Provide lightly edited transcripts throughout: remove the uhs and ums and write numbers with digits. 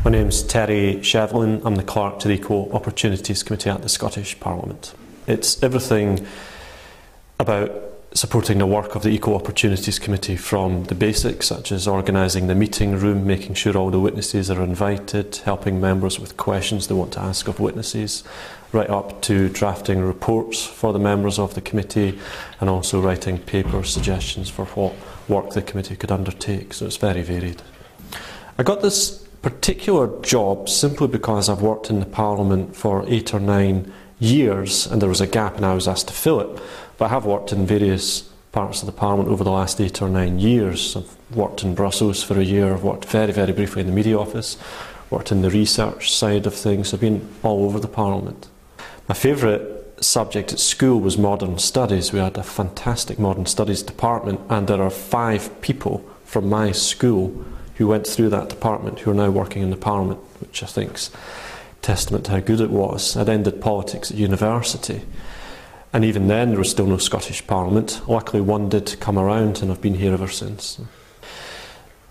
My name's Terry Shelvin. I'm the Clerk to the Equal Opportunities Committee at the Scottish Parliament. It's everything about supporting the work of the Equal Opportunities Committee, from the basics such as organising the meeting room, making sure all the witnesses are invited, helping members with questions they want to ask of witnesses, right up to drafting reports for the members of the committee and also writing paper suggestions for what work the committee could undertake. So it's very varied. I got this particular job simply because I've worked in the Parliament for 8 or 9 years and there was a gap and I was asked to fill it. But I have worked in various parts of the Parliament over the last 8 or 9 years. I've worked in Brussels for a year, I've worked very, very briefly in the media office, worked in the research side of things, I've been all over the Parliament. My favourite subject at school was modern studies. We had a fantastic modern studies department and there are 5 people from my school who went through that department who are now working in the Parliament, which I think is testament to how good it was. I then did politics at university, and even then there was still no Scottish Parliament. Luckily one did come around and I've been here ever since.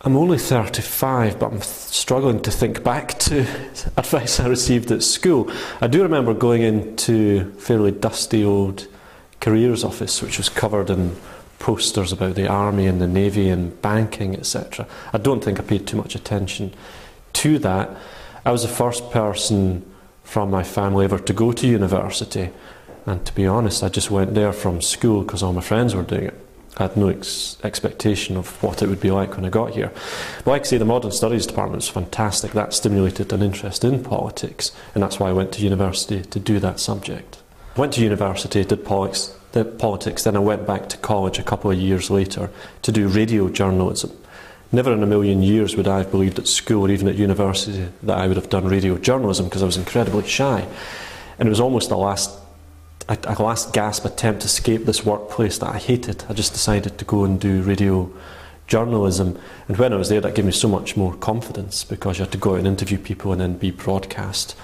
I'm only 35, but I'm struggling to think back to advice I received at school. I do remember going into a fairly dusty old careers office which was covered in posters about the army and the navy and banking, etc. I don't think I paid too much attention to that. I was the first person from my family ever to go to university, and to be honest, I just went there from school because all my friends were doing it. I had no expectation of what it would be like when I got here. But like I say, the Modern Studies department was fantastic. That stimulated an interest in politics, and that's why I went to university to do that subject. I went to university, did politics, then I went back to college a couple of years later to do radio journalism. Never in a million years would I have believed at school or even at university that I would have done radio journalism, because I was incredibly shy. And it was almost a last gasp attempt to escape this workplace that I hated. I just decided to go and do radio journalism, and when I was there that gave me so much more confidence, because you had to go out and interview people and then be broadcast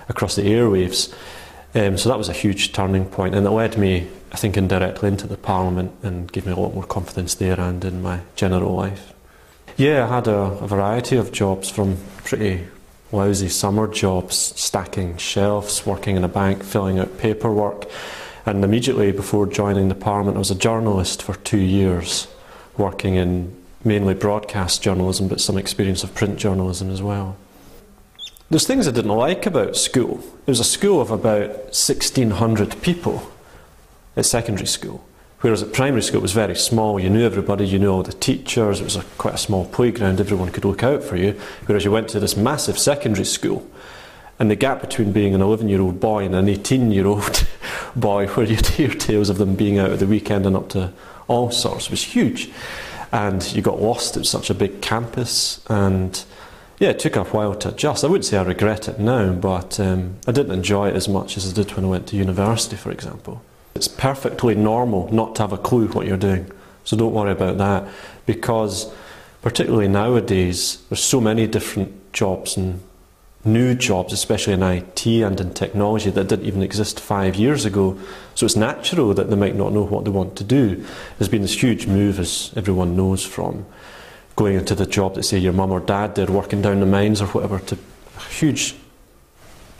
across the airwaves. So that was a huge turning point, and it led me, I think, indirectly into the Parliament and gave me a lot more confidence there and in my general life. Yeah, I had a variety of jobs, from pretty lousy summer jobs, stacking shelves, working in a bank, filling out paperwork, and immediately before joining the Parliament I was a journalist for 2 years, working in mainly broadcast journalism but some experience of print journalism as well. There's things I didn't like about school. It was a school of about 1,600 people at secondary school, whereas at primary school it was very small. You knew everybody, you knew all the teachers, it was quite a small playground, everyone could look out for you, whereas you went to this massive secondary school and the gap between being an 11-year-old boy and an 18-year-old boy, where you'd hear tales of them being out at the weekend and up to all sorts, was huge. And you got lost. It was such a big campus, and yeah, it took a while to adjust. I wouldn't say I regret it now, but I didn't enjoy it as much as I did when I went to university, for example. It's perfectly normal not to have a clue what you're doing, so don't worry about that, because particularly nowadays there's so many different jobs and new jobs, especially in IT and in technology, that didn't even exist 5 years ago, so it's natural that they might not know what they want to do. There's been this huge move, as everyone knows, from going into the job that, say, your mum or dad did, working down the mines or whatever, to a huge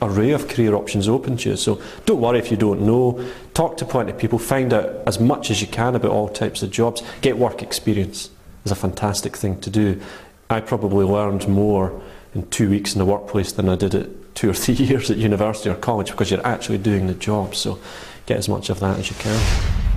array of career options open to you. So don't worry if you don't know. Talk to plenty of people, find out as much as you can about all types of jobs. Get work experience is a fantastic thing to do. I probably learned more in 2 weeks in the workplace than I did at 2 or 3 years at university or college, because you're actually doing the job. So get as much of that as you can.